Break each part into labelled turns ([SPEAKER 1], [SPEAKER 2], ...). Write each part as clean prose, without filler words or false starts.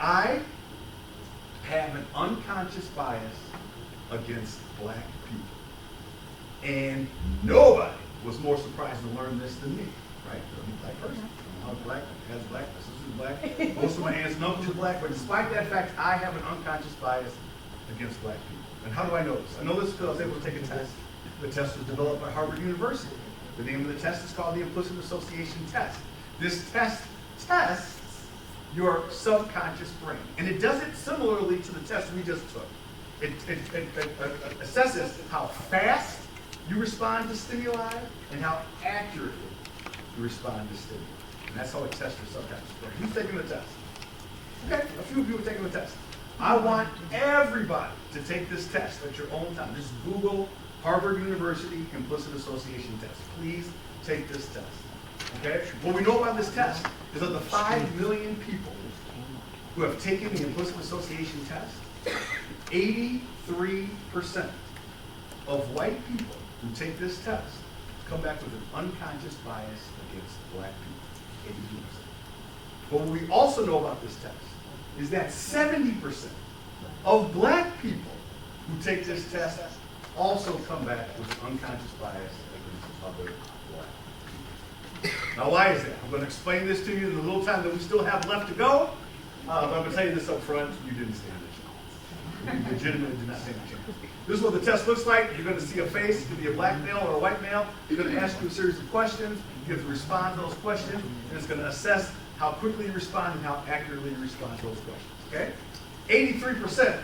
[SPEAKER 1] I have an unconscious bias against black people. And nobody was more surprised to learn this than me, right? I'm a black person. I'm black, has black, my sister's black, most of my aunts and uncles are black, but despite that fact, I have an unconscious bias against black people. And how do I know this? I know this because I was able to take a test. The test was developed by Harvard University. The name of the test is called the Implicit Association Test. This test tests your subconscious brain. And it does it similarly to the test we just took. It assesses how fast you respond to stimuli and how accurately you respond to stimuli. And that's how it tests your subconscious brain. Who's taking the test? Okay, a few of you are taking the test. I want everybody to take this test at your own time. Just Google Harvard University Implicit Association Test. Please take this test. Okay? What we know about this test is of the 5 million people who have taken the Implicit Association Test, 83% of white people who take this test come back with an unconscious bias against black people. 82%. But what we also know about this test is that 70% of black people who take this test also come back with an unconscious bias against other black people. Now, why is that? I'm going to explain this to you in the little time that we still have left to go. But I'm going to tell you this up front. You didn't stand a chance. You legitimately did not stand a chance. This is what the test looks like. You're going to see a face. It could be a black male or a white male. You're going to ask you a series of questions. You have to respond to those questions. And it's going to assess how quickly you respond and how accurately you respond to those questions. Okay? 83%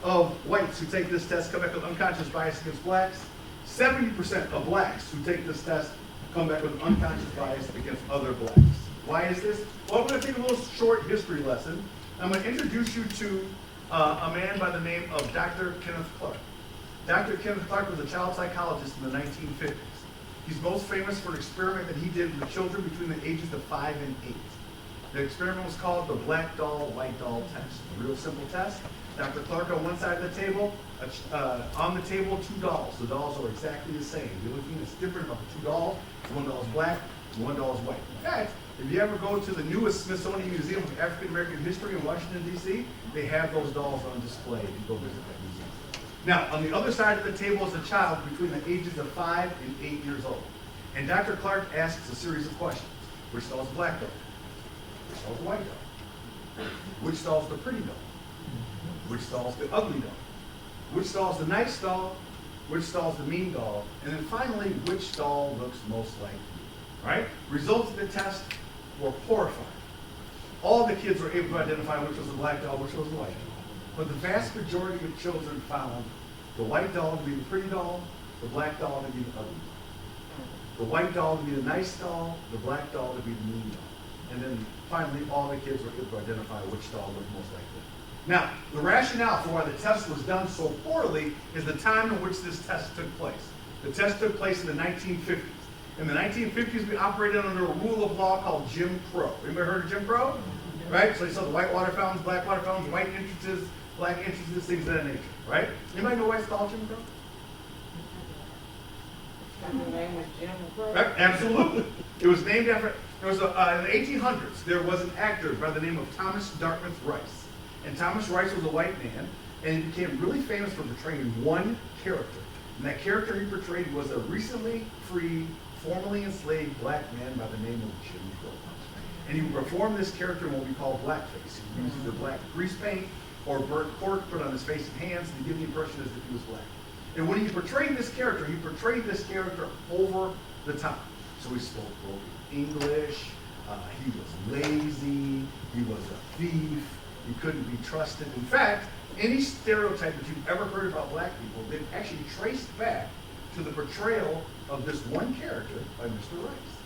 [SPEAKER 1] of whites who take this test come back with unconscious bias against blacks. 70% of blacks who take this test come back with unconscious bias against other blacks. Why is this? Well, I'm going to take a little short history lesson. I'm going to introduce you to a man by the name of Dr. Kenneth Clark. Dr. Kenneth Clark was a child psychologist in the 1950s. He's most famous for an experiment that he did with children between the ages of 5 and 8. The experiment was called the black doll, white doll test. A real simple test. Dr. Clark on one side of the table, on the table, 2 dolls. The dolls are exactly the same. The only thing that's different about the 2 dolls, one doll is black, and one doll is white. In fact, if you ever go to the newest Smithsonian Museum of African American History in Washington, D.C., they have those dolls on display if you go visit that museum. Now, on the other side of the table is a child between the ages of 5 and 8 years old. And Dr. Clark asks a series of questions. Which doll is the black doll? Which doll is the white doll? Which doll is the pretty doll? Which doll is the ugly doll? Which doll is the nice doll? Which doll is the mean doll? And then finally, which doll looks most like you? Right? Results of the test were horrifying. All the kids were able to identify which was the black doll, which was the white doll. But the vast majority of children found the white doll to be the pretty doll, the black doll to be the ugly doll. The white doll to be the nice doll, the black doll to be the mean doll. And then finally, all the kids were able to identify which doll looked most like them. Now, the rationale for why the test was done so poorly is the time in which this test took place. The test took place in the 1950s. In the 1950s, we operated under a rule of law called Jim Crow. Anybody heard of Jim Crow? Right? So you saw the white water fountains, black water fountains, white entrances, black entrances, things of that nature. Right? Anybody know why it's called Jim Crow?
[SPEAKER 2] The name was Jim Crow?
[SPEAKER 1] Right? Absolutely. It was named after, in the 1800s, there was an actor by the name of Thomas Dartmouth Rice. And Thomas Rice was a white man, and he became really famous for portraying one character. And that character he portrayed was a recently freed, formerly enslaved black man by the name of Jim Crow. And he would perform this character in what we call blackface. He used either black grease paint or burnt cork put on his face and hands to give the impression as if he was black. And when he portrayed this character over the top. So he spoke broken English, he was lazy, he was a thief, he couldn't be trusted. In fact, any stereotype that you've ever heard about black people, they've actually traced back to the portrayal of this one character by Mr. Rice.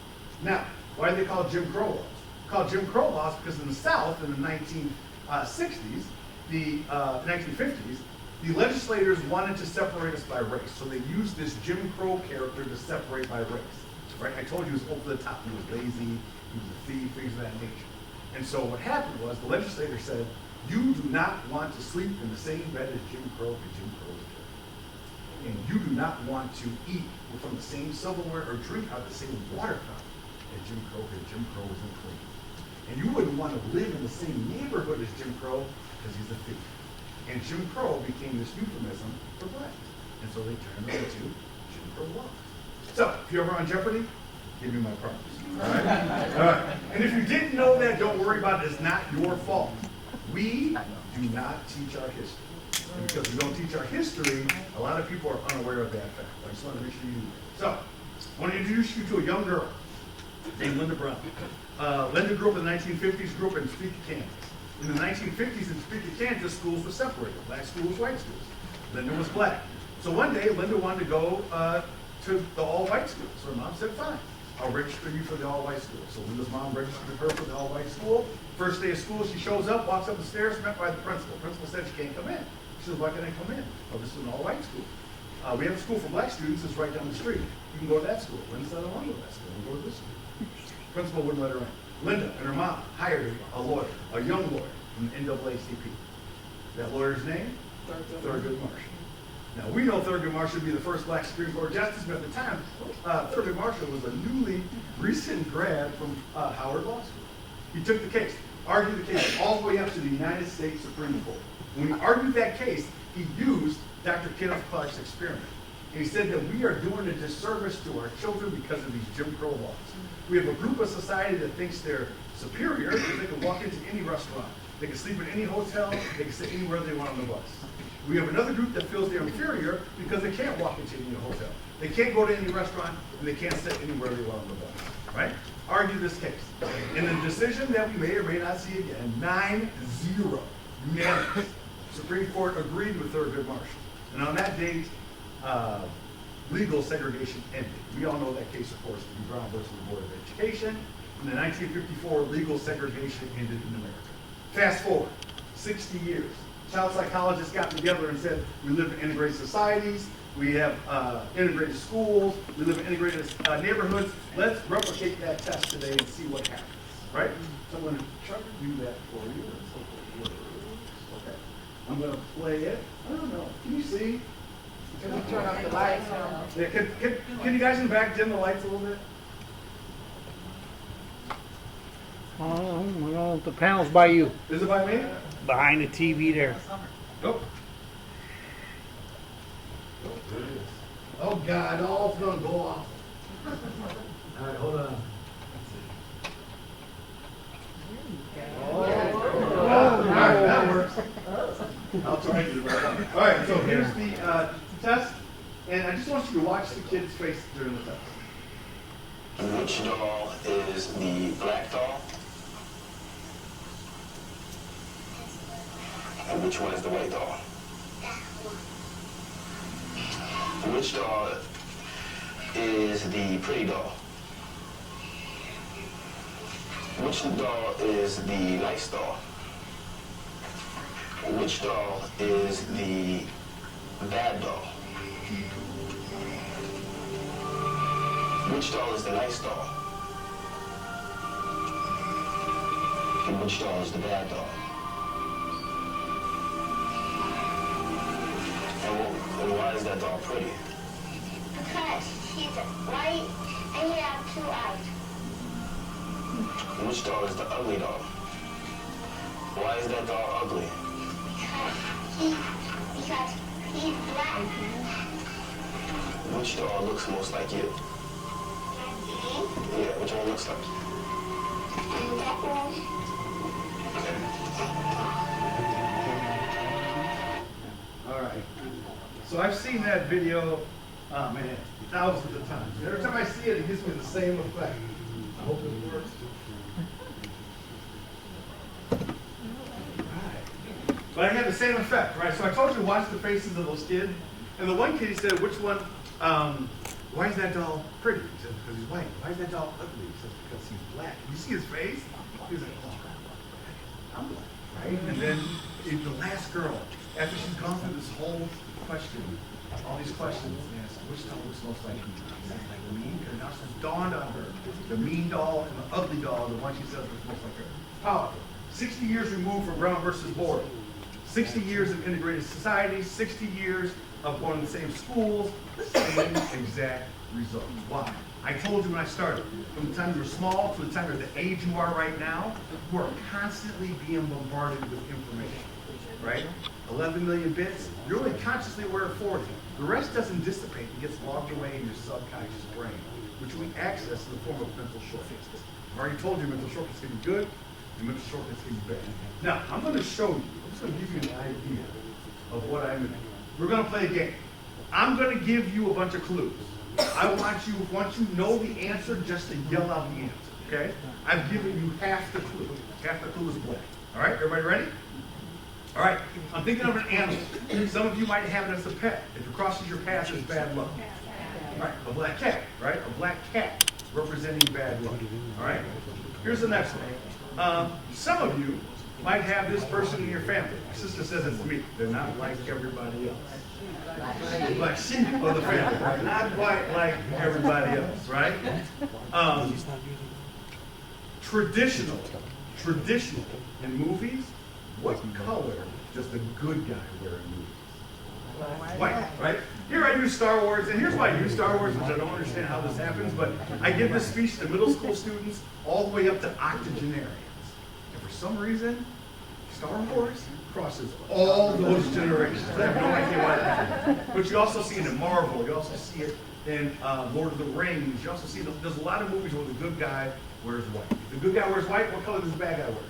[SPEAKER 1] Now, why do they call it Jim Crow laws? Called Jim Crow laws because in the South, in the 1960s, the 1950s, the legislators wanted to separate us by race. So they used this Jim Crow character to separate by race. Right? I told you he was over the top. He was lazy, he was a thief, things of that nature. And so what happened was the legislator said, you do not want to sleep in the same bed as Jim Crow because Jim Crow is good. And you do not want to eat from the same silverware or drink out of the same water fountain as Jim Crow because Jim Crow isn't clean. And you wouldn't want to live in the same neighborhood it as Jim Crow because he's a thief. And Jim Crow became this euphemism for black. And so they turned it into Jim Crow laws. So, if you're ever on Jeopardy, give me my promise. All right? All right. And if you didn't know that, don't worry about it. It's not your fault. We do not teach our history. And because we don't teach our history, a lot of people are unaware of that fact. I just want to make sure you do that. So, I want to introduce you to a young girl named Linda Brown. Linda grew up in the 1950s, grew up in Topeka, Kansas. In the 1950s, in Topeka, Kansas, schools were separated. Black schools, white schools. Linda was black. So one day, Linda wanted to go to the all-white school. So her mom said, fine, I'll register you for the all-white school. So Linda's mom registered her for the all-white school. First day of school, she shows up, walks up the stairs, met by the principal. Principal said she can't come in. She says, why can't I come in? Oh, this is an all-white school. We have a school for black students, it's right down the street. You can go to that school. Linda said, I don't want to go to that school, I'll go to this school. Principal wouldn't let her in. Linda and her mom hired a lawyer, a young lawyer from the NAACP. That lawyer's name? Thurgood Marshall. Now, we know Thurgood Marshall to be the first black Supreme Court justice, but at the time, Thurgood Marshall was a newly recent grad from Howard Law School. He took the case, argued the case all the way up to the United States Supreme Court. When he argued that case, he used Dr. Kenneth Clark's experiment. And he said that we are doing a disservice to our children because of these Jim Crow laws. We have a group of society that thinks they're superior because they can walk into any restaurant. They can sleep in any hotel. They can sit anywhere they want on the bus. We have another group that feels they're inferior because they can't walk into any hotel. They can't go to any restaurant, and they can't sit anywhere they want on the bus, right? Argue this case. In the decision that we may or may not see again, 9-0, unanimous, Supreme Court agreed with Thurgood Marshall. And on that date, legal segregation ended. We all know that case, of course, to be Brown versus the Board of Education. In the 1954, legal segregation ended in America. Fast forward, 60 years. Child psychologists got together and said, we live in integrated societies, we have integrated schools, we live in integrated neighborhoods. Let's replicate that test today and see what happens, right? So I'm going to try to do that for you. Okay. I'm going to play it. I don't know. Can you see?
[SPEAKER 2] Can we turn off the lights?
[SPEAKER 1] Yeah, can you guys in the back dim the lights a little bit?
[SPEAKER 3] Well, the panel's by you,
[SPEAKER 1] Is it by me?
[SPEAKER 3] behind the TV there.
[SPEAKER 1] Nope. Oh God, all it's gonna go off. All right, hold on. All right, that works. I'll try to do it right now. All right, so here's the test, and I just want you to watch the kid's face during the test.
[SPEAKER 4] Which doll is the black doll? And which one is the white doll? Which doll is the pretty doll? Which doll is the nice doll? Which doll is the bad doll? Which doll is the nice doll? And which doll is the bad doll? And why is that doll pretty?
[SPEAKER 5] Because she's white and you have 2 eyes.
[SPEAKER 4] And which doll is the ugly doll? Why is that doll ugly?
[SPEAKER 5] Because he's black.
[SPEAKER 4] Which doll looks most like you?
[SPEAKER 5] Okay?
[SPEAKER 4] Yeah, which one looks like?
[SPEAKER 5] And that one.
[SPEAKER 1] All right. So I've seen that video, oh man, thousands of times. Every time I see it, it gives me the same effect. I hope it works. Right. But I had the same effect, right? So I told you to watch the faces of those kids. And the one kid, he said, which one, why is that doll pretty? He said, because he's white. Why is that doll ugly? He said, because he's black. You see his face? He's like, oh, I'm black, right? And then the last girl, after she's gone through this whole question, all these questions, and asked, which doll looks most like me? Is that like the mean? And now it's dawned on her, the mean doll and the ugly doll, the one she says looks most like her. Powerful. 60 years removed from Brown versus Board. 60 years of integrated society, 60 years of going to the same schools, same exact result. Why? I told you when I started, from the time you were small to the time you're the age you are right now, you are constantly being bombarded with information, right? 11 million bits, you're only consciously aware of 40. The rest doesn't dissipate, it gets logged away in your subconscious brain, which we access in the form of mental shortcuts. I've already told you mental shortcuts can be good, and mental shortcuts can be bad. Now, I'm going to show you, I'm just going to give you an idea of what I mean. We're going to play a game. I'm going to give you a bunch of clues. I want you, once you know the answer, just to yell out the answer, okay? I've given you half the clue. Half the clue is black. All right, everybody ready? All right, I'm thinking of an animal. Some of you might have it as a pet. If it crosses your path, it's bad luck. All right, a black cat, right? A black cat representing bad luck. All right, here's the next one. Some of you might have this person in your family. My sister says it's me. They're not like everybody else. Black sheep of the family, right? Not quite like everybody else, right? Traditional in movies, what color does the good guy wear in movies? White, right? Here I use Star Wars, and here's why I use Star Wars, which I don't understand how this happens, but I give this speech to middle school students all the way up to octogenarians. And for some reason, Star Wars crosses all those generations. I have no idea why that happens. But you also see it in Marvel, you also see it in Lord of the Rings, you also see there's a lot of movies where the good guy wears white. If the good guy wears white, what color does the bad guy wear?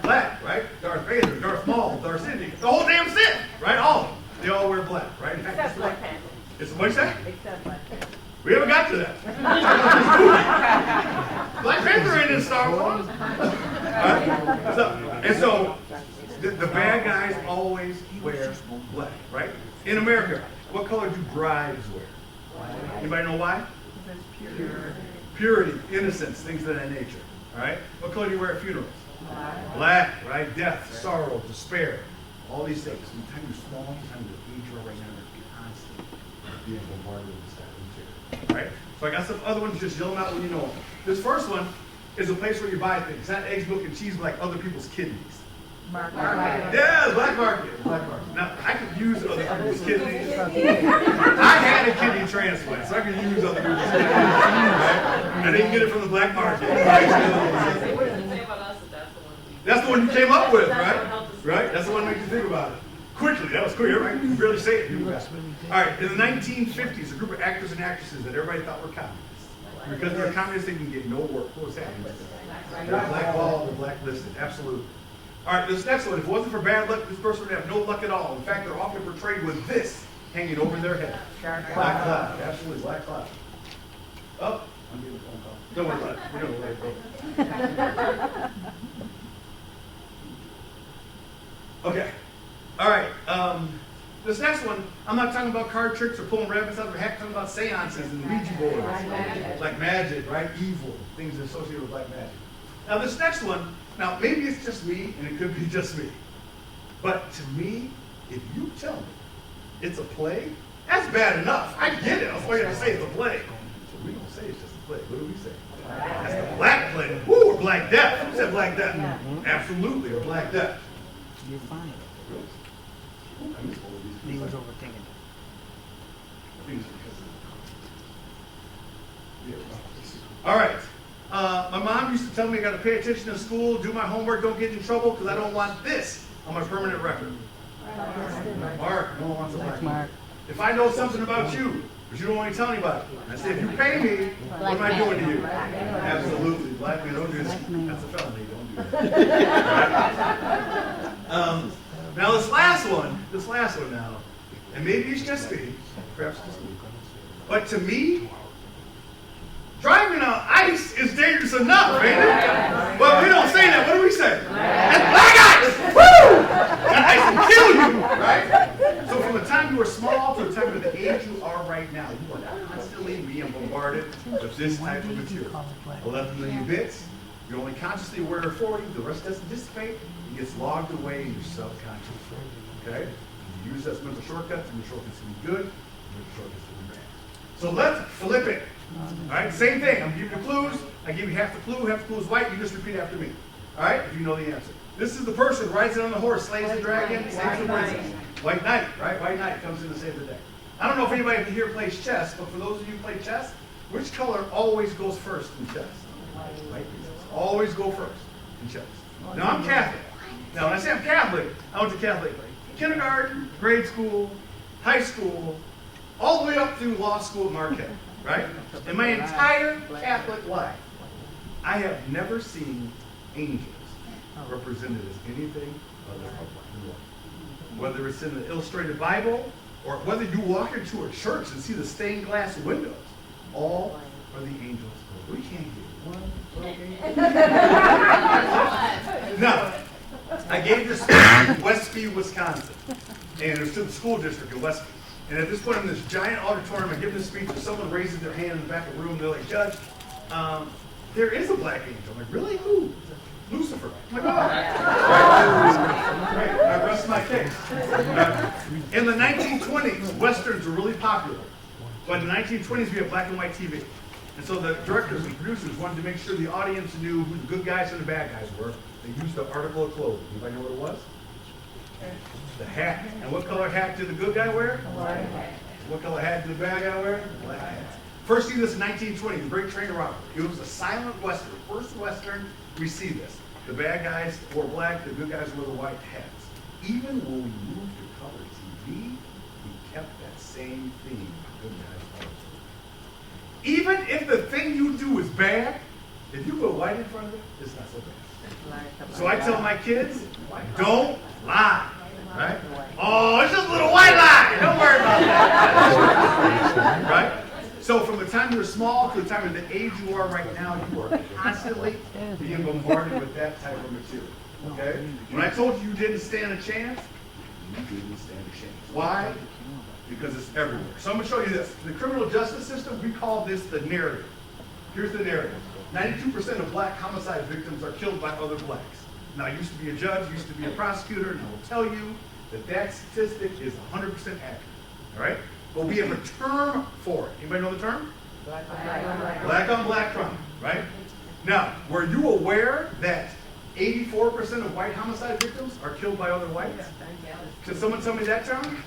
[SPEAKER 1] Black, right? Darth Vader, Darth Maul, Darth Sidney, the whole damn Sith, right? All of them. They all wear black, right? In fact,
[SPEAKER 2] Except Black Panther.
[SPEAKER 1] It's what you say?
[SPEAKER 2] Except Black Panther.
[SPEAKER 1] We haven't got to that. Black Panther ain't in Star Wars. Right? So the bad guys always wear black, right? In America, what color do brides wear? Anybody know why? Purity, innocence, things of that nature. All right? What color do you wear at funerals? Black, right? Death, sorrow, despair. All these things. From the time you're small, from the time you're age right now, you're constantly being bombarded with this type of material. All right? So I got some other ones, just yell them out when you know them. This first one is a place where you buy things. It's not eggs, milk, and cheese, but like other people's kidneys.
[SPEAKER 2] Market.
[SPEAKER 1] Yeah, black market. Black market. Now, I could use other people's kidneys. I had a kidney transplant, so I could use other people's kidneys. Right? I didn't get it from the black market. That's the one you came up with, right? Right? That's the one that made you think about it. Quickly, that was quick. Everybody can barely say it. All right, in the 1950s, a group of actors and actresses that everybody thought were communists. Because they're communists, they can get no work. What was happening? They're blackballed, they're blacklisted. Absolutely. All right, this next one. If it wasn't for bad luck, this person would have no luck at all. In fact, they're often portrayed with this hanging over their head. Black cloud. Absolutely, black cloud. Oh, I'm getting a phone call. Don't worry about it. We're going to let it go. Okay. All right. This next one, I'm not talking about card tricks or pulling rabbits out of a hat. I'm talking about seances and Ouija boards. Like magic, right? Evil. Things associated with black magic. Now, this next one, now maybe it's just me, and it could be just me. But to me, if you tell me it's a plague, that's bad enough. I get it. That's why you have to say it's a plague. So we don't say it's just a plague. What do we say? That's the black plague. Woo, or black death. Who said black death? Absolutely, or black death.
[SPEAKER 3] You're fine. He was overthinking it.
[SPEAKER 1] All right. My mom used to tell me I got to pay attention in school, do my homework, don't get in trouble, because I don't want this on my permanent record. Mark, no one wants a black mark. If I know something about you, but you don't want to tell anybody, I say, if you pay me, what am I doing to you? Absolutely. Black man, don't do this. That's a felony. Don't do that. Now this last one now, and maybe it's just me, perhaps just me, but to me, driving on ice is dangerous enough, ain't it? Well, we don't say that. What do we say? That's black ice! Woo! That ice will kill you, right? So from the time you were small to the time of the age you are right now, you are constantly being bombarded with this type of material. 11 million bits. You're only consciously aware of 40. The rest doesn't dissipate. It gets logged away in your subconscious. Okay? You use that as mental shortcuts, and the shortcuts can be good, and the shortcuts can be bad. So let's flip it. All right, same thing. I'm giving you clues. I give you half the clue. Half the clue is white. You just repeat after me. All right, if you know the answer. This is the person rides in on the horse, slays the dragon, saves the princess. White knight, right? White knight comes in to save the day. I don't know if anybody here plays chess, but for those of you who play chess, Which color always goes first in chess? White. Always go first in chess. Now I'm Catholic. Now when I say I'm Catholic, I went to Catholic kindergarten, grade school, high school, all the way up through law school at Marquette, right? In my entire Catholic life, I have never seen angels represented as anything other than white. Whether it's in the illustrated Bible, or whether you walk into a church and see the stained glass windows, all are the angels. We can't get one little angel. Now, I gave this speech in Westby, Wisconsin, and it was to the school district in Westby. And at this point in this giant auditorium, I give this speech, and someone raises their hand in the back of the room. They're like, "Judge, there is a black angel." I'm like, "Really? Who?" "Lucifer." I'm like, "Oh." Right. I rest my case. In the 1920s, Westerns were really popular. But in the 1920s, we had black and white TV. And so the directors and producers wanted to make sure the audience knew who the good guys and the bad guys were. They used the article of clothing. Anybody know what it was? The hat. And what color hat did the good guy wear? White hat. What color hat did the bad guy wear? Black hat. First see this in 1920, the Great Train Robbery. It was a silent Western. First Western, we see this. The bad guys wore black, the good guys wore the white hats. Even when we moved to color TV, we kept that same theme. Good guys, color TV. Even if the thing you do is bad, if you put white in front of it, it's not so bad. So I tell my kids, don't lie. Right? "Oh, it's just a little white lie. Don't worry about that." Right? So from the time you're small to the time of the age you are right now, you are constantly being bombarded with that type of material. Okay? When I told you you didn't stand a chance, you didn't stand a chance. Why? Because it's everywhere. So I'm going to show you this. In the criminal justice system, we call this the narrative. Here's the narrative. 92% of black homicide victims are killed by other blacks. Now, I used to be a judge, used to be a prosecutor, and I will tell you that that statistic is 100% accurate. All right? But we have a term for it. Anybody know the term? Black on black crime, right? Now, were you aware that 84% of white homicide victims are killed by other whites? Can someone tell me that term?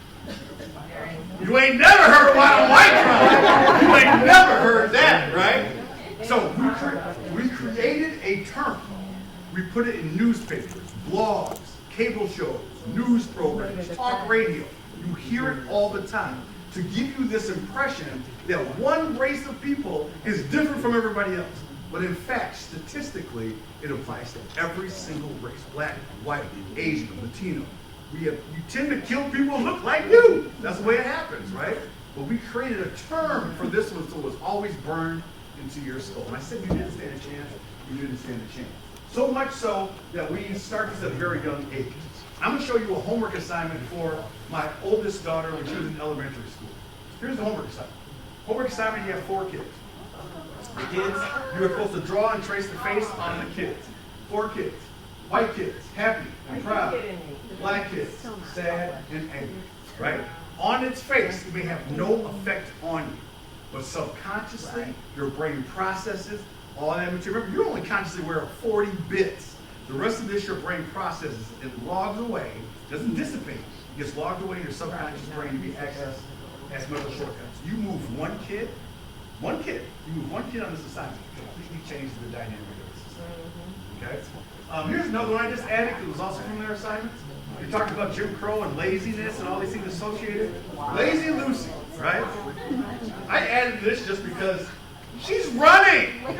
[SPEAKER 1] You ain't never heard of white on white crime. You ain't never heard that, right? So we created a term. We put it in newspapers, blogs, cable shows, news programs, talk radio. You hear it all the time to give you this impression that one race of people is different from everybody else. But in fact, statistically, it applies to every single race. Black, white, Asian, Latino. You tend to kill people who look like you. That's the way it happens, right? But we created a term for this one, so it was always burned into your skull. And I said you didn't stand a chance, you didn't stand a chance. So much so that we start this at a very young age. I'm going to show you a homework assignment for my oldest daughter when she was in elementary school. Here's the homework assignment. Homework assignment, you have 4 kids. The kids, you are supposed to draw and trace the face on the kids. 4 kids. White kids, happy and proud. Black kids, sad and angry. Right? On its face, it may have no effect on you. But subconsciously, your brain processes all that material. Remember, you're only consciously aware of 40 bits. The rest of this, your brain processes and logs away, doesn't dissipate. It gets logged away in your subconscious brain to be accessed as mental shortcuts. You move one kid, you move one kid on this assignment, it completely changes the dynamic of the system. Okay? Here's another one I just added that was also from their assignments. We talked about Jim Crow and laziness and all these things associated. Lazy Lucy, right? I added this just because she's running. I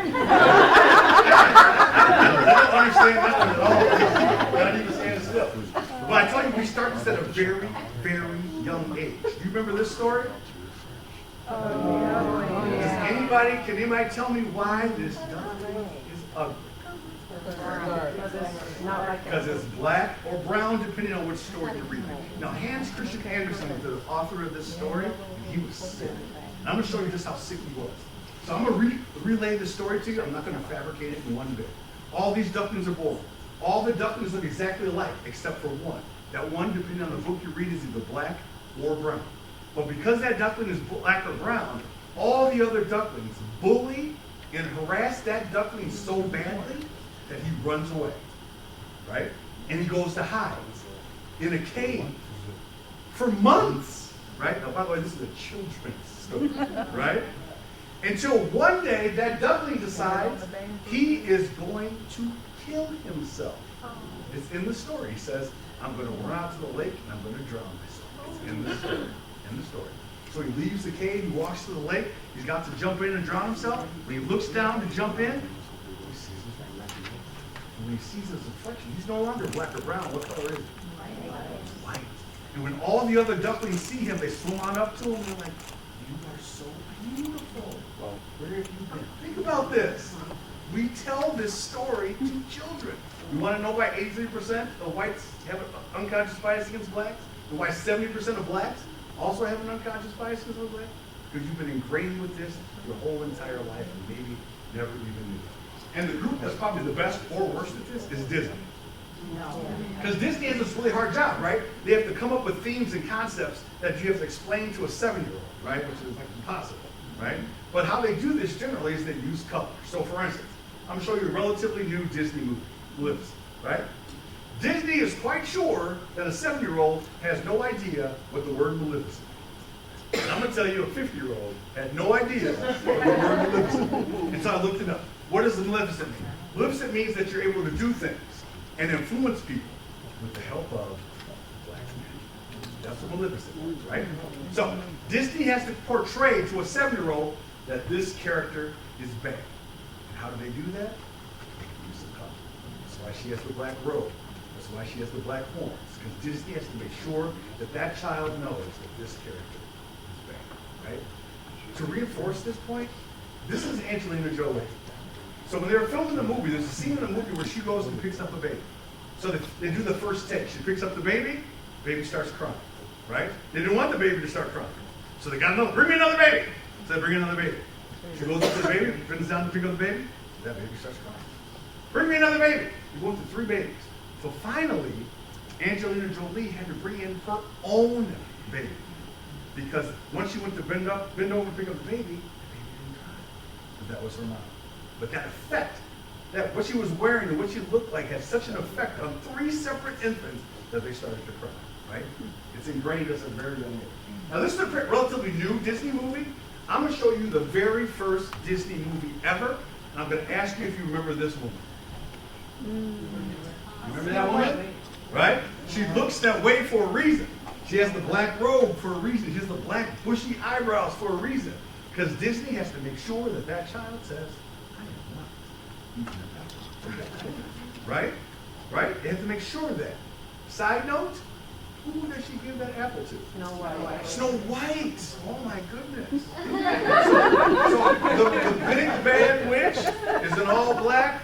[SPEAKER 1] don't understand that one at all. Not even standing still. But I tell you, we start this at a very, very young age. Do you remember this story? Can anybody tell me why this duck is ugly? Because it's black or brown, depending on which story you're reading. Now, Hans Christian Andersen was the author of this story, and he was sick. And I'm going to show you just how sick he was. So I'm going to relay the story to you. I'm not going to fabricate it in one bit. All these ducklings are born. All the ducklings look exactly alike, except for one. That one, depending on the book you read, is either black or brown. But because that duckling is black or brown, all the other ducklings bully and harass that duckling so badly that he runs away, right? And he goes to hide in a cave for months, right? Now, by the way, this is a children's story, right? Until one day that duckling decides he is going to kill himself. It's in the story. He says, I'm going to run out to the lake and I'm going to drown myself. It's in the story. In the story. So he leaves the cave, he walks to the lake, he's got to jump in and drown himself. When he looks down to jump in, he sees his reflection. And when he sees his reflection, he's no longer black or brown. What color is he? White. And when all the other ducklings see him, they swim on up to him and they're like, you are so beautiful. Well, where have you been? Think about this. We tell this story to children. You want to know why 83% of whites have an unconscious bias against blacks? And why 70% of blacks also have an unconscious bias against blacks? Because you've been ingrained with this your whole entire life and maybe never even knew. And the group that's probably the best or worst at this is Disney. Because Disney has this really hard job, right? They have to come up with themes and concepts that you have to explain to a 7-year-old, right? Which is like impossible, right? But how they do this generally is they use color. So for instance, I'm going to show you a relatively new Disney movie, Maleficent, right? Disney is quite sure that a 7-year-old has no idea what the word Maleficent is. And I'm going to tell you a 50-year-old had no idea what the word Maleficent is. And so I looked it up. What does Maleficent mean? Maleficent means that you're able to do things and influence people with the help of black men. That's what Maleficent means, right? So Disney has to portray to a 7-year-old that this character is bad. And how do they do that? They use the color. That's why she has the black robe. That's why she has the black horns. Because Disney has to make sure that that child knows that this character is bad, right? To reinforce this point, this is Angelina Jolie. So when they were filming the movie, there's a scene in the movie where she goes and picks up a baby. So they do the first take. She picks up the baby starts crying, right? They didn't want the baby to start crying. So they got another, bring me another baby. So they bring another baby. She goes up to the baby, bends down to pick up the baby, that baby starts crying. Bring me another baby. You go through 3 babies. So finally, Angelina Jolie had to bring in her own baby. Because once she went to bend over and pick up the baby didn't cry. But that was her mom. But that effect, that what she was wearing and what she looked like had such an effect on 3 separate infants that they started to cry, right? It's ingrained us at a very young age. Now this is a relatively new Disney movie. I'm going to show you the very first Disney movie ever, and I'm going to ask you if you remember this woman. You remember that woman? Right? She looks that way for a reason. She has the black robe for a reason. She has the black bushy eyebrows for a reason. Because Disney has to make sure that that child says, right? Right? They have to make sure of that. Side note, who does she give that apple to?
[SPEAKER 2] Snow White.
[SPEAKER 1] Snow White. Oh my goodness. So the big bad witch is an all black.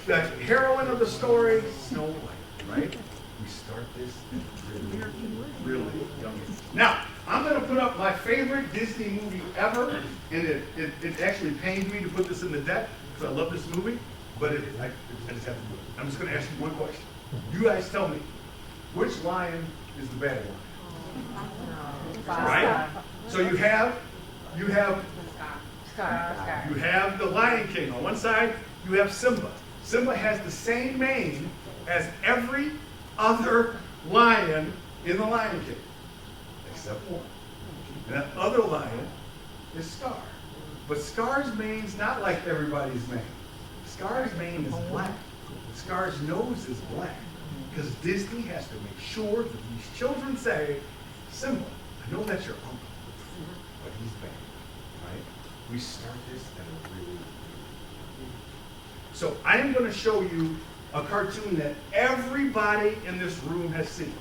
[SPEAKER 1] The heroine of the story, Snow White, right? We start this really young. Now, I'm going to put up my favorite Disney movie ever, and it actually pained me to put this in the deck because I love this movie. But I just have to do it. I'm just going to ask you one question. You guys tell me, which lion is the bad one? Right? So you have the Lion King. On one side, you have Simba. Simba has the same mane as every other lion in the Lion King, except one. And that other lion is Scar. But Scar's mane's not like everybody's mane. Scar's mane is black. Scar's nose is black. Because Disney has to make sure that these children say, Simba, I know that's your uncle, but he's bad, right? We start this at a really young age. So I am going to show you a cartoon that everybody in this room has seen.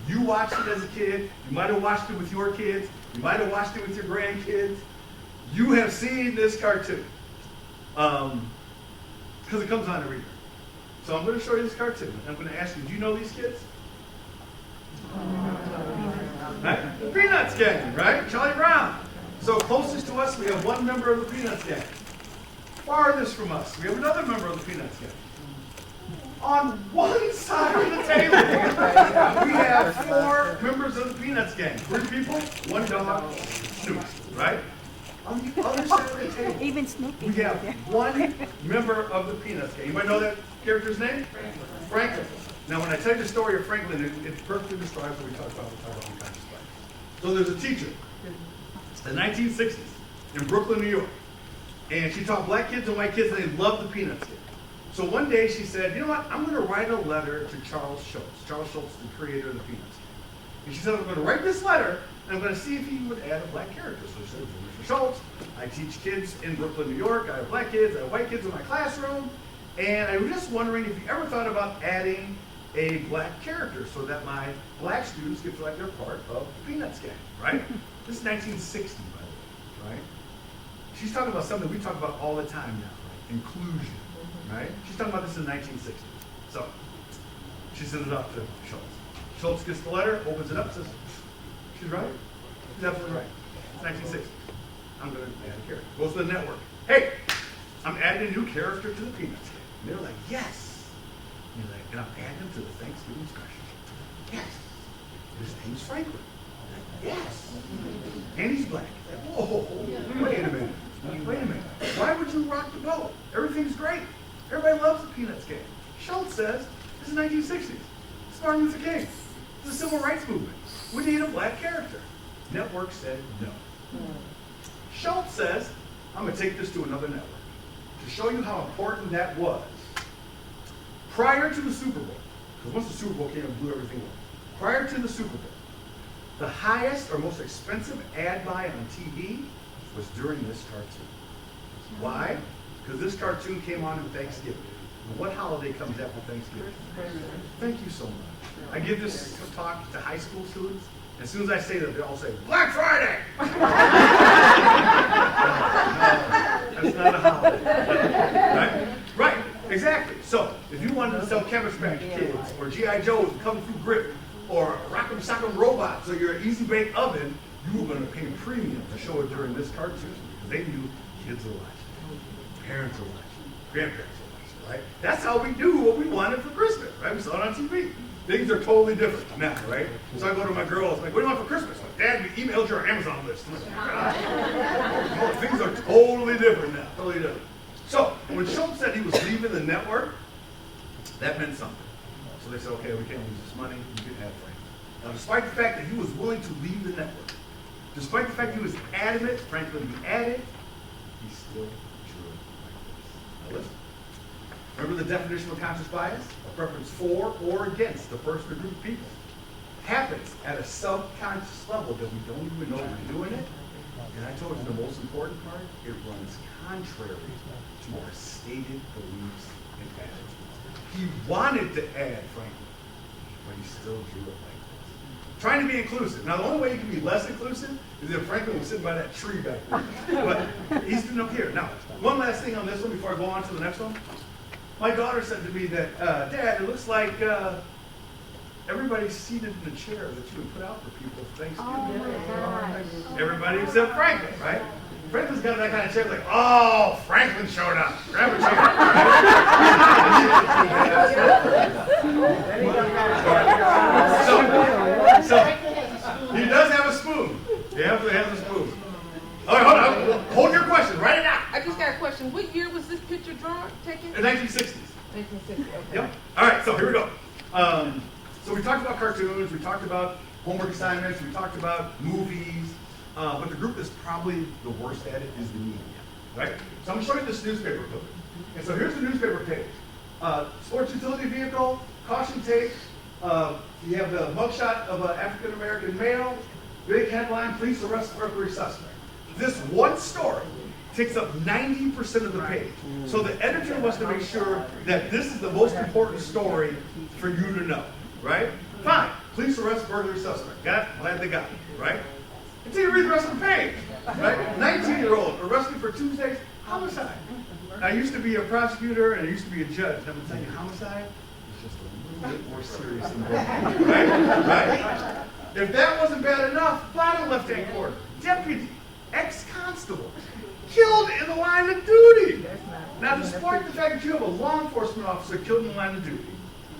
[SPEAKER 1] You watched it as a kid. You might have watched it with your kids. You might have watched it with your grandkids. You have seen this cartoon. Because it comes on every year. So I'm going to show you this cartoon. I'm going to ask you, do you know these kids? Right? The Peanuts gang, right? Charlie Brown. So closest to us, we have one member of the Peanuts gang. Farthest from us, we have another member of the Peanuts gang. On one side of the table, we have 4 members of the Peanuts gang. 3 people, 1 dog, Snoop, right? On the other side of the table,
[SPEAKER 2] Even Snoopy.
[SPEAKER 1] we have 1 member of the Peanuts gang. Anybody know that character's name? Franklin. Now, when I tell you the story of Franklin, it perfectly describes what we talked about unconscious bias. So there's a teacher in the 1960s in Brooklyn, New York. And she taught black kids and white kids, and they loved the Peanuts game. So one day she said, you know what, I'm going to write a letter to Charles Schultz. Charles Schultz, the creator of the Peanuts game. And she said, I'm going to write this letter, and I'm going to see if he would add a black character. So she said, Mr. Schultz, I teach kids in Brooklyn, New York. I have black kids, I have white kids in my classroom. And I was just wondering if you ever thought about adding a black character so that my black students could feel like they're part of the Peanuts gang, right? This is 1960, by the way, right? She's talking about something we talk about all the time now, right? Inclusion, right? She's talking about this in the 1960s. So she sends it up to Schultz. Schultz gets the letter, opens it up, says, she's right. She's absolutely right. It's 1960. I'm going to add a character. Goes to the network. Hey, I'm adding a new character to the Peanuts game. And they're like, yes. And he's like, and I'm adding him to the Thanksgiving special. Yes. His name's Franklin. Like, yes. And he's black. Like, whoa, wait a minute. Wait a minute. Why would you rock the boat? Everything's great. Everybody loves the Peanuts game. Schultz says, this is 1960s. It's Martin Luther King. It's the civil rights movement. We need a black character. Network said no. Schultz says, I'm going to take this to another network to show you how important that was. Prior to the Super Bowl, because once the Super Bowl came, it blew everything up. Prior to the Super Bowl, the highest or most expensive ad buy on TV was during this cartoon. Why? Because this cartoon came on in Thanksgiving. And what holiday comes after Thanksgiving? Thank you so much. I give this talk to high school students. As soon as I say that, they all say, Black Friday! No, that's not a holiday. Right? Right, exactly. So, if you wanted to sell Cabbage Patch Kids, or G.I. Joe's, Kung Fu Grip, or Rock'em Sock'em Robots, or your Easy Bake Oven, you were going to pay a premium to show it during this cartoon. Because they knew kids are watching, parents are watching, grandparents are watching, right? That's how we do what we wanted for Christmas, right? We saw it on TV. Things are totally different now, right? So I go to my girls, like, what do you want for Christmas? Like, Dad, we emailed your Amazon list. I'm like, oh, things are totally different now, totally different. So when Schultz said he was leaving the network, that meant something. So they said, okay, we can't lose this money, we can add Franklin. Now, despite the fact that he was willing to leave the network, despite the fact he was adamant Franklin be added, he still drew it like this. Now listen. Remember the definition of conscious bias? A preference for or against a person or group of people. Happens at a subconscious level that we don't even know we're doing it. And I told you the most important part, it runs contrary to our stated beliefs and attitudes. He wanted to add Franklin, but he still drew it like this. Trying to be inclusive. Now the only way you can be less inclusive is if Franklin was sitting by that tree back there. But he's sitting up here. Now, one last thing on this one before I go on to the next one. My daughter said to me that, Dad, it looks like everybody's seated in a chair that you would put out for people for Thanksgiving.
[SPEAKER 2] Oh,
[SPEAKER 1] Everybody except Franklin, right? Franklin's got that kind of chair like, oh, Franklin showed up. Grab a chair. So he does have a spoon. He absolutely has a spoon. All right, hold on. Hold your question. Write it down.
[SPEAKER 6] I just got a question. What year was this picture drawn, taken?
[SPEAKER 1] In 1960s.
[SPEAKER 6] 1960. Okay.
[SPEAKER 1] Yep. All right, so here we go. So we talked about cartoons, we talked about homework assignments, we talked about movies, but the group that's probably the worst at it is the media, right? So I'm going to show you this newspaper clipping. And so here's the newspaper page. Sports utility vehicle, caution tape, you have the mugshot of an African-American male, big headline, police arrest burglary suspect. This one story takes up 90% of the page. So the editor wants to make sure that this is the most important story for you to know, right? Fine, police arrest burglary suspect. Got it? Glad they got it, right? Until you read the rest of the page, right? 19-year-old arrested for Tuesday's homicide. I used to be a prosecutor and I used to be a judge. I'm going to tell you, homicide is just a little bit more serious than burglary, right? Right? If that wasn't bad enough, bottom left-hand corner, deputy, ex-constable, killed in the line of duty. Now, despite the fact that you have a law enforcement officer killed in the line of duty,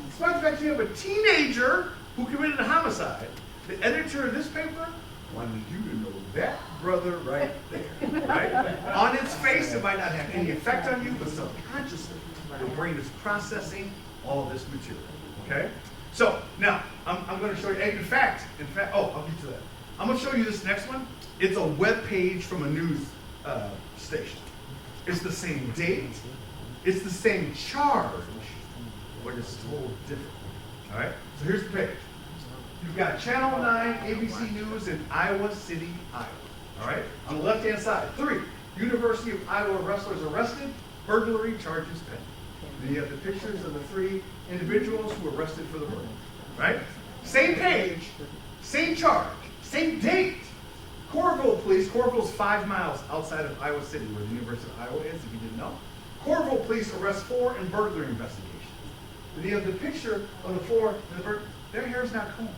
[SPEAKER 1] despite the fact that you have a teenager who committed a homicide, the editor of this paper wanted you to know that brother right there, right? On its face, it might not have any effect on you, but subconsciously, your brain is processing all this material, okay? So, now, I'm going to show you, in fact, oh, I'll get to that. I'm going to show you this next one. It's a web page from a news station. It's the same date. It's the same charge, but it's told differently. All right? So here's the page. You've got Channel 9, ABC News in Iowa City, Iowa. All right? On the left-hand side, 3, University of Iowa wrestlers arrested, burglary charges pending. Then you have the pictures of the 3 individuals who were arrested for the burglary. Right? Same page, same charge, same date. Coralville Police, Coralville's 5 miles outside of Iowa City, where the University of Iowa is, if you didn't know. Coralville Police arrest 4 in burglary investigation. Then you have the picture of the 4, their hair's not combed.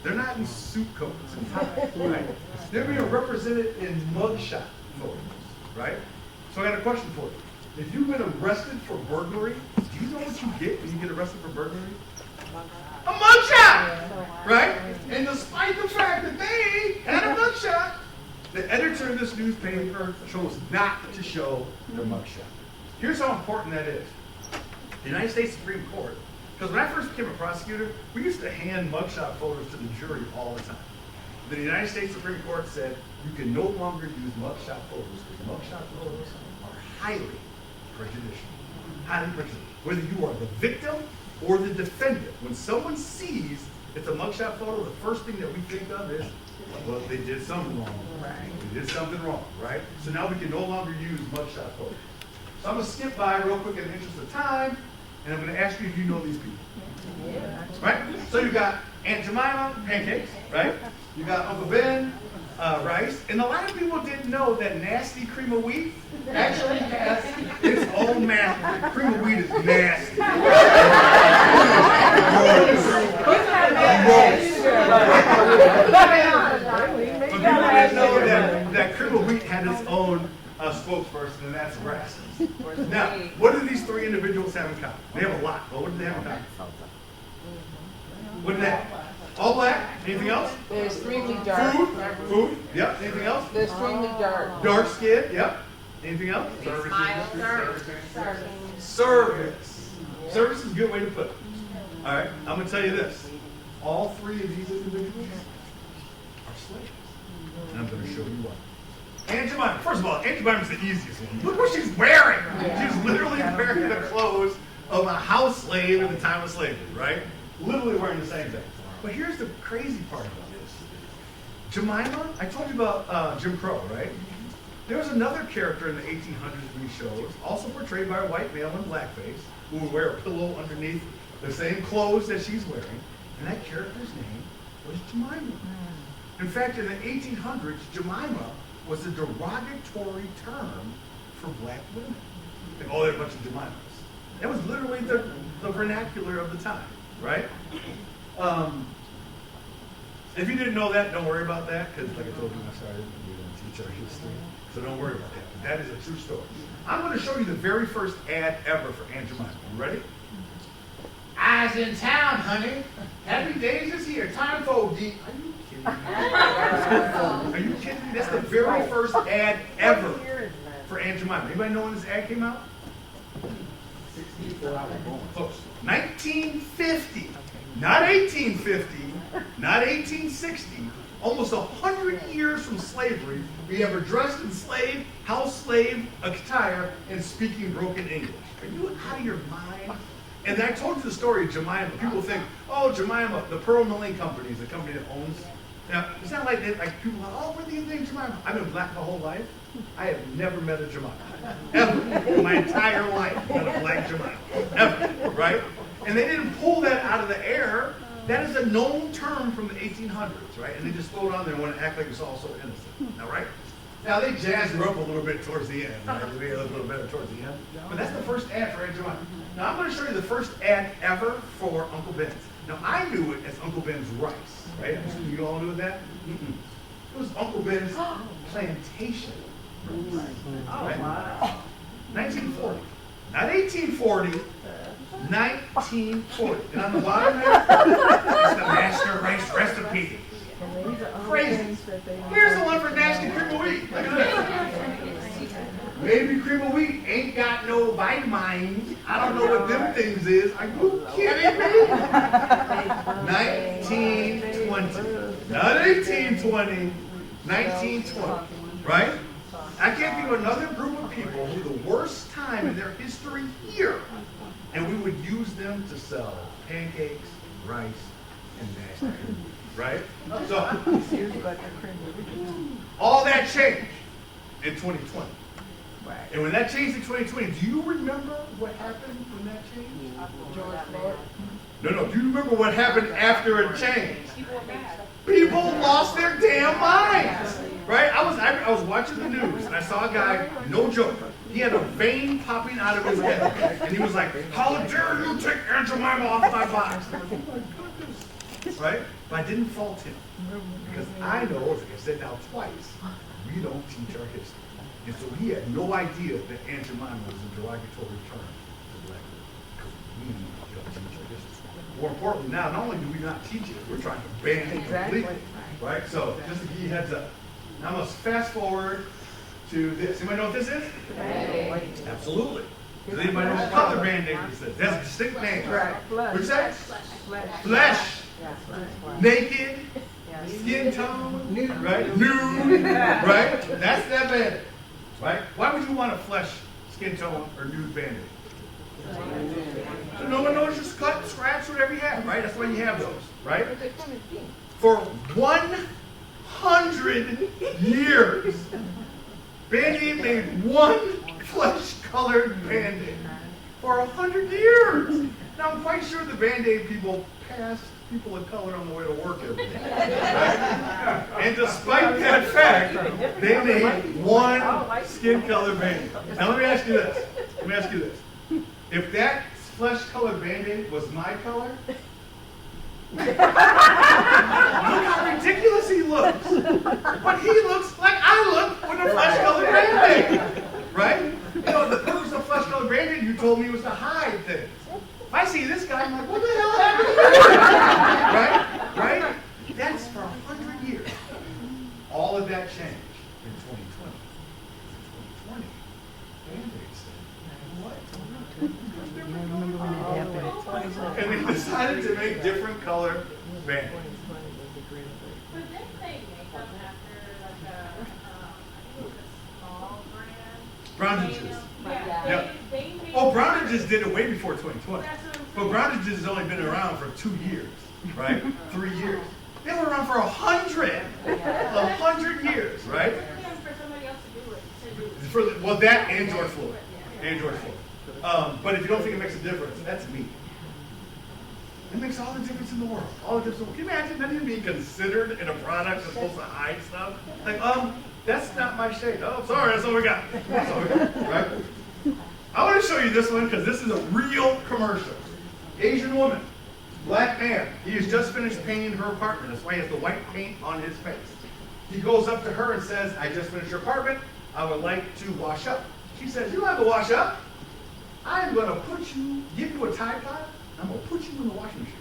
[SPEAKER 1] They're not in suit coats and ties, right? They're being represented in mugshot photos, right? So I got a question for you. If you've been arrested for burglary, do you know what you get when you get arrested for burglary? A mugshot, right? And despite the fact that they had a mugshot, the editor of this newspaper chose not to show their mugshot. Here's how important that is. The United States Supreme Court, because when I first became a prosecutor, we used to hand mugshot photos to the jury all the time. The United States Supreme Court said you can no longer use mugshot photos because mugshot photos are highly prejudicial. Highly prejudicial. Whether you are the victim or the defendant, when someone sees it's a mugshot photo, the first thing that we think of is, well, they did something wrong. They did something wrong, right? So now we can no longer use mugshot photos. So I'm going to skip by real quick in the interest of time, and I'm going to ask you if you know these people. Right? So you got Aunt Jemima, pancakes, right? You got Uncle Ben, rice. And a lot of people didn't know that nasty cream of wheat actually has its own master. Cream of wheat is nasty. But people didn't know that cream of wheat had its own spokesperson, and that's Rasmus. Now, what do these 3 individuals have in common? They have a lot, but what do they have in common? What do they have? All black? Anything else?
[SPEAKER 6] They're extremely dark.
[SPEAKER 1] Food? Yep. Anything else?
[SPEAKER 6] They're extremely dark.
[SPEAKER 1] Dark skin? Yep. Anything else? Service. Service is a good way to put it. All right, I'm going to tell you this. All 3 of these individuals are slaves. And I'm going to show you why. Aunt Jemima. First of all, Aunt Jemima's the easiest one. Look what she's wearing. She's literally wearing the clothes of a house slave in the time of slavery, right? Literally wearing the same thing. But here's the crazy part about this. Jemima, I told you about Jim Crow, right? There was another character in the 1800s in these shows, also portrayed by a white male in blackface, who would wear a pillow underneath the same clothes that she's wearing, and that character's name was Jemima. In fact, in the 1800s, Jemima was a derogatory term for black women. Like, oh, they're a bunch of Jemimas. That was literally the vernacular of the time, right? If you didn't know that, don't worry about that, because like I told you when I started, we don't teach our history. So don't worry about that. That is a true story. I'm going to show you the very first ad ever for Aunt Jemima. You ready? I's in town, honey. Happy days is here. Time for OD. Are you kidding me? Are you kidding me? That's the very first ad ever for Aunt Jemima. Anybody know when this ad came out? 64 hours born. Close. 1950. Not 1850. Not 1860. Almost 100 years from slavery, we ever dressed in slave, house slave attire, and speaking broken English. Are you out of your mind? And I told you the story of Jemima. People think, oh, Jemima, the Pearl Milling Company is the company that owns. Now, it's not like that. Like people, oh, what do you think, Jemima? I've been black my whole life. I have never met a Jemima, ever, in my entire life, met a black Jemima, ever, right? And they didn't pull that out of the air. That is a known term from the 1800s, right? And they just throw it on there and want to act like it's all so innocent. Now, right? Now, they jazzed her up a little bit towards the end. Right? They made it a little better towards the end. But that's the first ad for Aunt Jemima. Now, I'm going to show you the first ad ever for Uncle Ben's. Now, I knew it as Uncle Ben's Rice, right? You all knew that? It was Uncle Ben's Plantation. Right? 1940. Not 1840. 1940. And on the bottom there, it's the Master Rice Recipe. Crazy. Here's the one for nasty cream of wheat. Look at this. Maybe cream of wheat ain't got no vitamins. I don't know what them things is. Are you kidding me? 1920. Not 1820. 1920. Right? I can't think of another group of people who the worst time in their history here, and we would use them to sell pancakes, rice, and mashed potatoes, right? So all that changed in 2020.
[SPEAKER 2] Right.
[SPEAKER 1] And when that changed in 2020, do you remember what happened when that changed?
[SPEAKER 6] George Floyd.
[SPEAKER 1] No. Do you remember what happened after it changed?
[SPEAKER 6] People were mad.
[SPEAKER 1] People lost their damn minds, right? I was watching the news and I saw a guy, no joke, he had a vein popping out of his head, and he was like, "How dare you take Aunt Jemima off my box?" And I was like, "Oh my goodness," right? But I didn't fault him because I know, as I said now twice, we don't teach our history, and so he had no idea that Aunt Jemima was a derogatory term to black people because we don't teach our history. More importantly, now, not only do we not teach it, we're trying to ban it completely, right? So, just to give you a heads up. Now let's fast forward to this. Anybody know what this is?
[SPEAKER 2] Band-Aid.
[SPEAKER 1] Absolutely. Does anybody know what color Band-Aid this is? That's a distinct name.
[SPEAKER 2] Right.
[SPEAKER 1] What'd you say?
[SPEAKER 2] Flesh.
[SPEAKER 1] Flesh.
[SPEAKER 2] Yes.
[SPEAKER 1] Naked.
[SPEAKER 2] Yes.
[SPEAKER 1] Skin tone. Nude. Right? Nude. Right? That's that Band-Aid. Right? Why would you want a flesh, skin tone, or nude Band-Aid? So no one knows, just cut, scratch, whatever you have, right? That's why you have those, right? For 100 years, Band-Aid made one flesh-colored Band-Aid. For 100 years! Now, I'm quite sure the Band-Aid people passed people of color on the way to work every day, right? And despite that fact, they made one skin-colored Band-Aid. Now, let me ask you this. If that flesh-colored Band-Aid was my color, look how ridiculous he looks. But he looks like I look with a flesh-colored Band-Aid, right? You know, the purpose of flesh-colored Band-Aid, you told me, was to hide things. If I see this guy, I'm like, what the hell happened to me? Right? That's for 100 years. All of that changed in 2020. In 2020, Band-Aid said, what? And they decided to make different color Band-Aids.
[SPEAKER 7] But didn't they make them after like a, I think it was a small brand?
[SPEAKER 1] Brownridge's.
[SPEAKER 7] Yeah,
[SPEAKER 1] Yep.
[SPEAKER 7] they made.
[SPEAKER 1] Oh, Brownridge's did it way before 2020.
[SPEAKER 7] That's what I'm
[SPEAKER 1] But Brownridge's has only been around for 2 years, right? 3 years. They were around for 100 years, right?
[SPEAKER 7] For somebody else to do it.
[SPEAKER 1] Well, that and George Floyd. And George Floyd. But if you don't think it makes a difference, that's me. It makes all the difference in the world. All the difference. Can you imagine that even being considered in a product that's supposed to hide stuff? Like, that's not my shade. Oh, sorry, that's all we got. That's all we got, right? I want to show you this one because this is a real commercial. Asian woman, black man. He has just finished painting her apartment. That's why he has the white paint on his face. He goes up to her and says, "I just finished your apartment. I would like to wash up." She says, "You don't have to wash up. I'm going to give you a Tide Pod. I'm going to put you in the washing machine."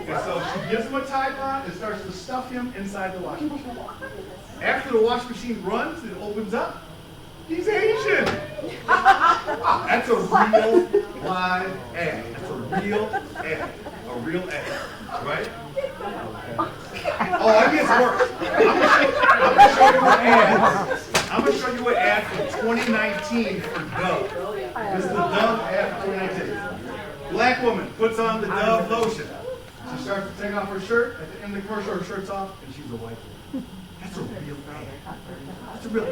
[SPEAKER 1] And so she gives him a Tide Pod and starts to stuff him inside the washing machine. After the washing machine runs, it opens up. He's Asian. That's a real live ad. That's a real ad. A real ad. Right? Oh, it gets worse. I'm going to show you an ad. I'm going to show you an ad from 2019 for Dove. This is the Dove ad from 2019. Black woman puts on the Dove lotion. She starts to take off her shirt. At the end of the commercial, her shirt's off, and she's a white woman. That's a real ad. That's a real.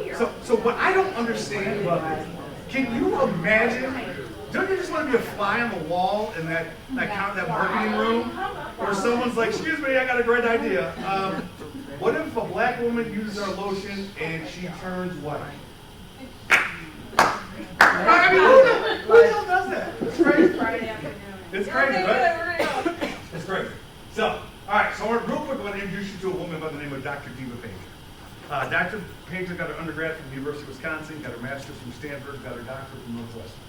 [SPEAKER 1] So what I don't understand about this, can you imagine? Don't you just want to be a fly on the wall in that marketing room, where someone's like, "Excuse me, I got a great idea. What if a black woman uses our lotion and she turns white?" I mean, who the hell does that? It's crazy. It's crazy, right? It's crazy. So, all right. So, real quick, I want to introduce you to a woman by the name of Dr. Diva Painter. Dr. Painter got her undergrad from the University of Wisconsin, got her master's from Stanford, got her doctorate from Northwestern.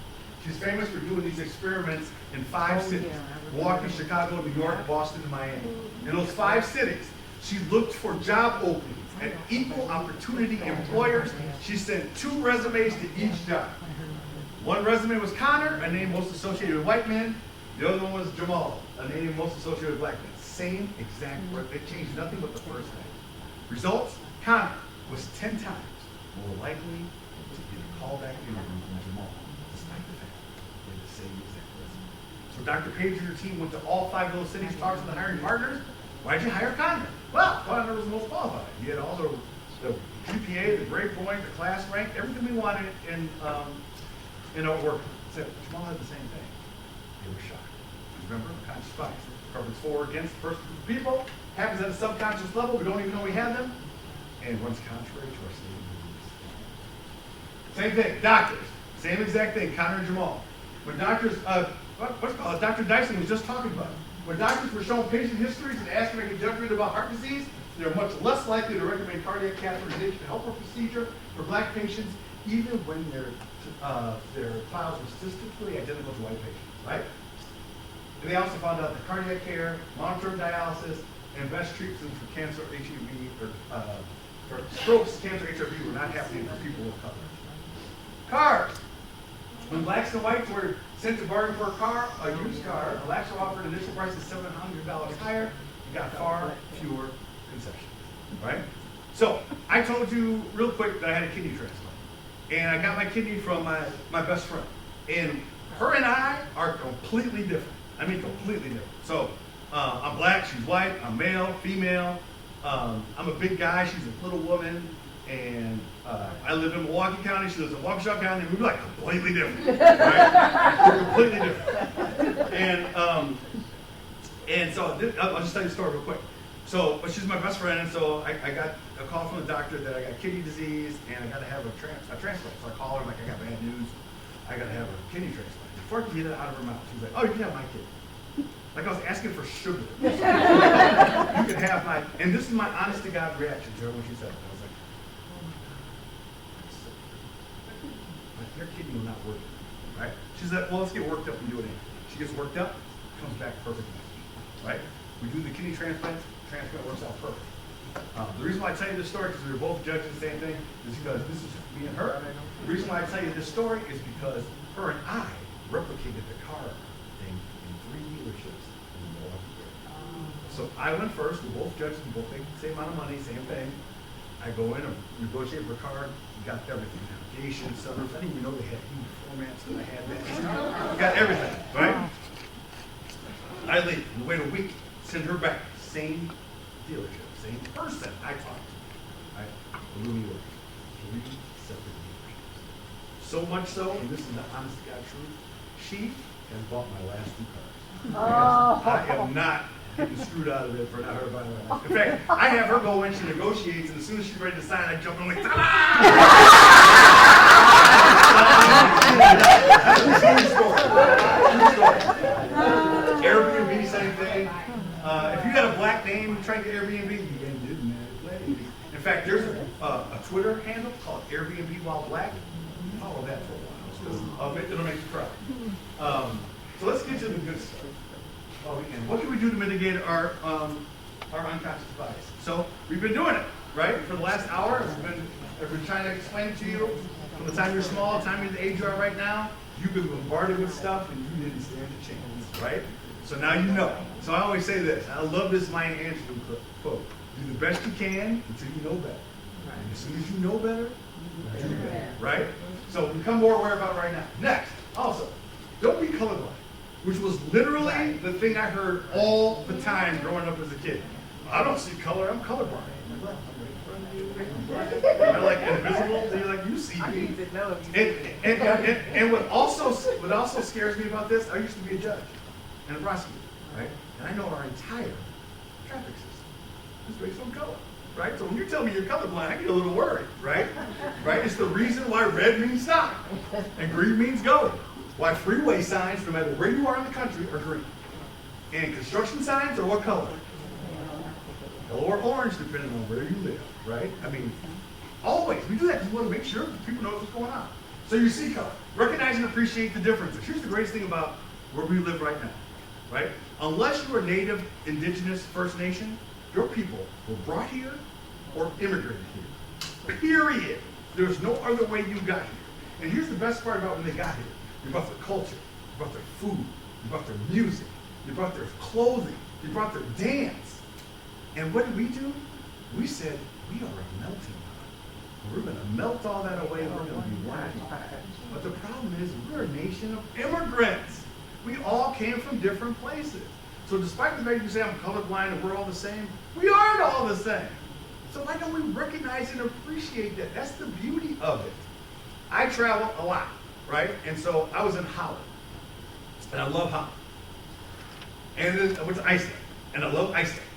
[SPEAKER 1] She's famous for doing these experiments in 5 cities: Milwaukee, Chicago, New York, Boston, and Miami. In those 5 cities, she looked for job openings at equal opportunity employers. She sent 2 resumes to each job. One resume was Connor, a name most associated with white men. The other one was Jamal, a name most associated with black men. Same exact word. They changed nothing but the first name. Results: Connor was 10 times more likely to get a call back interview from Jamal, despite the fact they had the same exact resume. So Dr. Page and her team went to all 5 of those cities, talked to the hiring partners. Why'd you hire Connor? Well, Connor was the most qualified. He had all the GPA, the grade point, the class rank, everything we wanted in our work. Said Jamal had the same thing. They were shocked. Remember, unconscious bias. Covers for or against the first group of people, happens at a subconscious level, we don't even know we have them, and runs contrary to our stated beliefs. Same thing, doctors, same exact thing, Connor and Jamal. When doctors, what's it called, Dr. Dyson was just talking about it. When doctors were shown patient histories and asked to make a judgment about heart disease, they're much less likely to recommend cardiac catheterization help or procedure for black patients, even when their files were statistically identical to white patients, right? And they also found out that cardiac care, long-term dialysis, and best treatments for cancer, HIV, or strokes, cancer, HIV were not happening for people of color. Cars. When blacks and whites were sent to bargain for a car, a used car, blacks were offered initial prices $700 higher and got far fewer concessions, right? So I told you real quick that I had a kidney transplant. And I got my kidney from my best friend. And her and I are completely different. I mean, completely different. So, I'm black, she's white, I'm male, female. I'm a big guy, she's a little woman. And I live in Milwaukee County, she lives in Waukesha County, and we're like completely different, right? We're completely different. And so, I'll just tell you the story real quick. So, but she's my best friend, and so I got a call from the doctor that I got kidney disease, and I got to have a transplant. So I call her, like, I got bad news, I got to have a kidney transplant. Before I could get it out of her mouth, she was like, oh, you can have my kidney. Like I was asking for sugar. You can have my, and this is my honest to God reaction to her when she said it. I was like, oh my God, I'm sick. Like, your kidney will not work, right? She's like, well, let's get worked up and do it anyway. She gets worked up, comes back perfectly, right? We do the kidney transplant works out perfect. The reason why I tell you this story, because we were both judging the same thing, is because this is me and her. The reason why I tell you this story is because her and I replicated the car thing in 3 dealerships in the Milwaukee area. So I went first, we both judged, we both make the same amount of money, same thing. I go in and negotiate for a car, we got everything, navigation, sunroof, I didn't even know they had huge formats, and I had that. We got everything, right? I leave, we wait a week, send her back, same dealership, same person I talked to, right? New York, 3 separate dealerships. So much so, and this is the honest to God truth, she has bought my last 2 cars. I am not getting screwed out of it for not her buying my last. In fact, I have her go in, she negotiates, and as soon as she's ready to sign, I jump in like, ta-da! Airbnb, same thing. If you got a black name trying to get Airbnb, you ain't doing that. In fact, there's a Twitter handle called Airbnb While Black. Follow that for a while. It'll make you cry. So let's get to the good stuff. What can we do to mitigate our unconscious bias? So we've been doing it, right? For the last hour, I've been trying to explain it to you. From the time you're small, the time you're the age you are right now, you've been bombarded with stuff and you didn't stand a chance, right? So now you know. So I always say this. I love this Maya Angelou quote. Do the best you can until you know better. And as soon as you know better, you do better, right? So become more aware about it right now. Next, also, don't be colorblind, which was literally the thing I heard all the time growing up as a kid. I don't see color, I'm colorblind. Am I like invisible? You're like, you see me. And what also scares me about this, I used to be a judge and a prosecutor, right? And I know our entire traffic system is based on color, right? So when you tell me you're colorblind, I get a little worried, right? Right? It's the reason why red means stop and green means go. Why freeway signs, no matter where you are in the country, are green. And construction signs are what color? Yellow or orange, depending on where you live, right? I mean, always. We do that because we want to make sure people know what's going on. So you see color. Recognize and appreciate the differences. Here's the greatest thing about where we live right now, right? Unless you are Native, Indigenous, First Nation, your people were brought here or immigrated here. Period. There's no other way you got here. And here's the best part about when they got here. You brought their culture, you brought their food, you brought their music, you brought their clothing, you brought their dance. And what did we do? We said, we are a melting pot. We're going to melt all that away and we're going to be one people. But the problem is we're a nation of immigrants. We all came from different places. So despite the fact you say I'm colorblind and we're all the same, we aren't all the same. So why don't we recognize and appreciate that? That's the beauty of it. I travel a lot, right? And so I was in Holland. And I love Holland. And then I went to Iceland. And I love Iceland.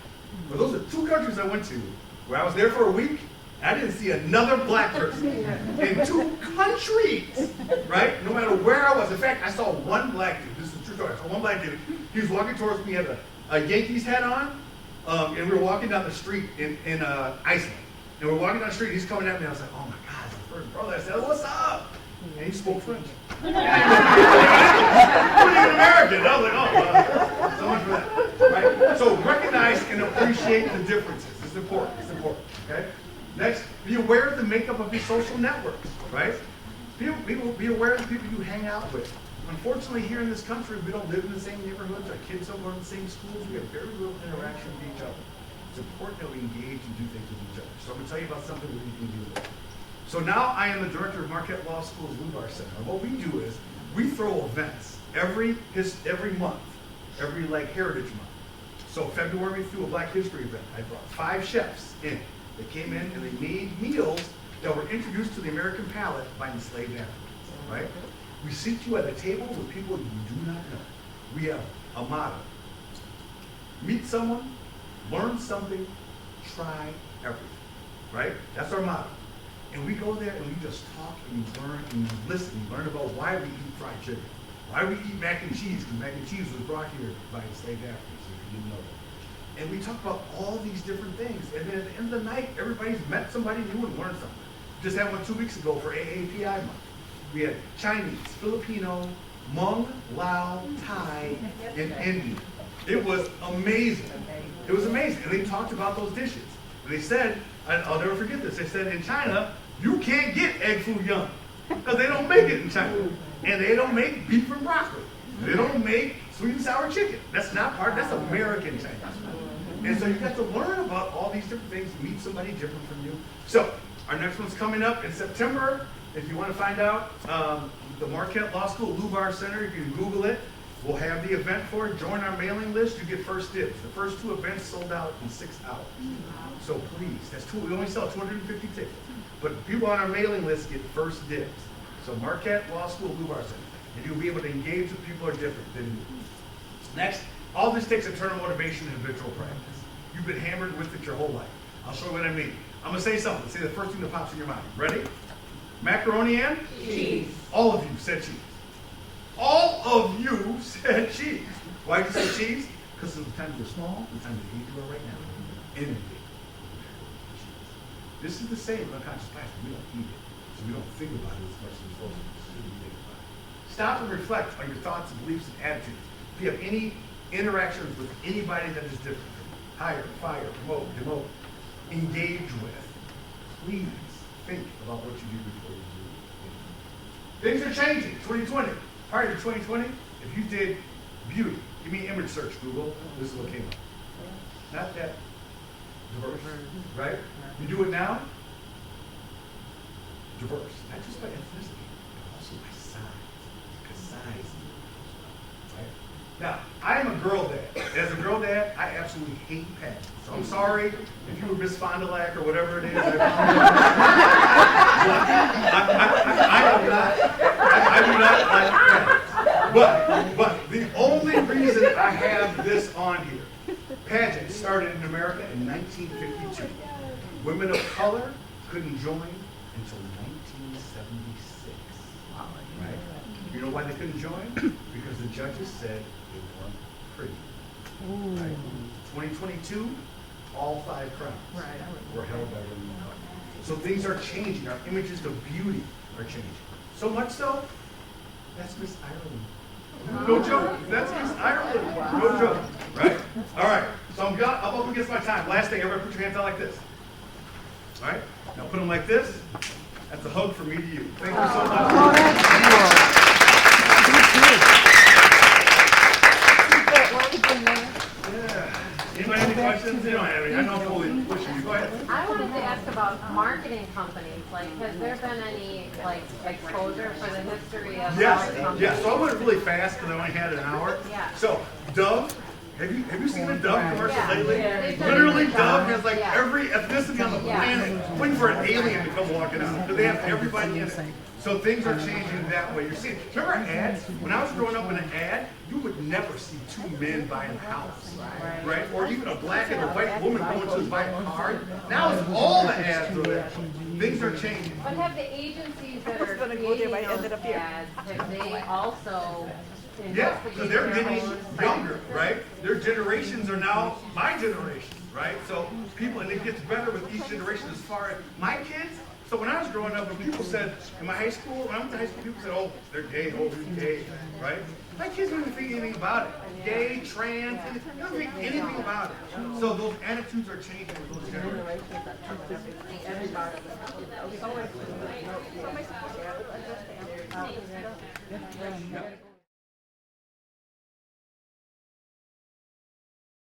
[SPEAKER 1] But those are two countries I went to where I was there for a week. I didn't see another black person in two countries, right? No matter where I was. In fact, I saw one black dude. This is a true story. I saw one black dude. He was walking towards me, he had a Yankees hat on, and we were walking down the street in Iceland. And we were walking down the street, he's coming at me, and I was like, oh my God, it's my first brother. I said, what's up? And he spoke French. He wasn't even American. I was like, oh, so much for that. Right? So recognize and appreciate the differences. It's important. It's important. Okay? Next, be aware of the makeup of your social networks, right? Be aware of the people you hang out with. Unfortunately, here in this country, we don't live in the same neighborhoods. Our kids don't go to the same schools. We have very little interaction with each other. It's important that we engage and do things with each other. So I'm going to tell you about something that we can do there. So now I am the director of Marquette Law School's Lubar Center. And what we do is we throw events every month, every like Heritage Month. So February we threw a Black History event. I brought 5 chefs in. They came in and they made meals that were introduced to the American palate by enslaved Africans, right? We seat you at a table with people you do not know. We have a motto. Meet someone, learn something, try everything, right? That's our motto. And we go there and we just talk and you learn and you listen. You learn about why we eat fried chicken, why we eat mac and cheese, because mac and cheese was brought here by enslaved Africans, if you didn't know that. And we talk about all these different things. And then at the end of the night, everybody's met somebody new and learned something. Just had one 2 weeks ago for AAPI month. We had Chinese, Filipino, Hmong, Lao, Thai, and Indian. It was amazing. It was amazing. And they talked about those dishes. And they said, I'll never forget this, they said in China, you can't get egg foo young because they don't make it in China. And they don't make beef and broccoli. They don't make sweet and sour chicken. That's not part, that's American Chinese. And so you got to learn about all these different things, meet somebody different from you. So our next one's coming up in September. If you want to find out, the Marquette Law School Lubar Center, you can Google it. We'll have the event for it. Join our mailing list. You get first dibs. The first 2 events sold out in 6 hours. So please, we only sell 250 tickets. But people on our mailing list get first dibs. So Marquette Law School Lubar Center. And you'll be able to engage with people who are different than you. Next, all this takes internal motivation and habitual practice. You've been hammered with it your whole life. I'll show you what I mean. I'm going to say something. Say the first thing that pops in your mind. Ready? Macaroni and?
[SPEAKER 6] Cheese.
[SPEAKER 1] All of you said cheese. All of you said cheese. Why did you say cheese? Because of the times you're small, the times you are right now. Inundate. This is the same unconscious bias. We don't eat it. So we don't think about it as much as we're supposed to think about it. Stop and reflect on your thoughts, beliefs, and attitudes. If you have any interactions with anybody that is different, hire, fire, promote, demote, engage with, please think about what you do before you do it. Things are changing. 2020. Prior to 2020, if you did beauty, give me image search, Google, this is what came up. Not that diverse, right? You do it now, diverse. Not just by ethnicity, but also by size. Because size matters, right? Now, I am a girl dad. As a girl dad, I absolutely hate pageants. So I'm sorry if you were Miss Fond du Lac or whatever it is. I do not like pageants. But the only reason I have this on here, pageants started in America in 1952. Women of color couldn't join until 1976. Right? You know why they couldn't join? Because the judges said they weren't pretty. Right? 2022, all 5 crowns were held by women of color. So things are changing. Our images of beauty are changing. So much so, that's Miss Ireland. No joke. That's Miss Ireland. No joke. Right? All right. So I'm up against my time. Last thing, everybody put your hands out like this. All right? Now put them like this. That's a hug from me to you. Thank you so much.
[SPEAKER 3] Oh, that's cool.
[SPEAKER 1] Yeah. Anybody? questions? You don't have any. I know I'm totally pushing you. Go ahead.
[SPEAKER 8] I wanted to ask about marketing companies. Like, has there been any like exposure for the history of our
[SPEAKER 1] Yes,
[SPEAKER 8] company?
[SPEAKER 1] yes. So I went really fast because I only had an hour.
[SPEAKER 8] Yeah.
[SPEAKER 1] So Dove, have you seen a Dove commercial
[SPEAKER 8] Yeah.
[SPEAKER 1] lately?
[SPEAKER 8] Yeah. They've done
[SPEAKER 1] Literally,
[SPEAKER 8] a good
[SPEAKER 1] Dove
[SPEAKER 8] job.
[SPEAKER 1] has like
[SPEAKER 8] Yeah.
[SPEAKER 1] every ethnicity on the
[SPEAKER 8] Yeah.
[SPEAKER 1] planet waiting for an alien to come walking out because they have everybody in it. So things are changing that way. You're seeing. Remember ads? When I was growing up in an ad, you would never see two men buying a house, right? Or even a black and a white woman going to buy a car. Now it's all the ads are there. Things are changing.
[SPEAKER 8] But have the agencies that are creating those ads, have they also
[SPEAKER 1] Yeah, because they're
[SPEAKER 8] investigated their
[SPEAKER 1] getting
[SPEAKER 8] own
[SPEAKER 1] younger,
[SPEAKER 8] practices?
[SPEAKER 1] right? Their generations are now my generation, right? So people, and it gets better with each generation as far as my kids. So when I was growing up, when people said in my high school, when I went to high school, people said, oh, they're gay, oh, they're gay, right? My kids don't even think anything about it. Gay, trans, they don't think anything about it. So those attitudes are changing with those generations.
[SPEAKER 8] Everybody.
[SPEAKER 1] Yep.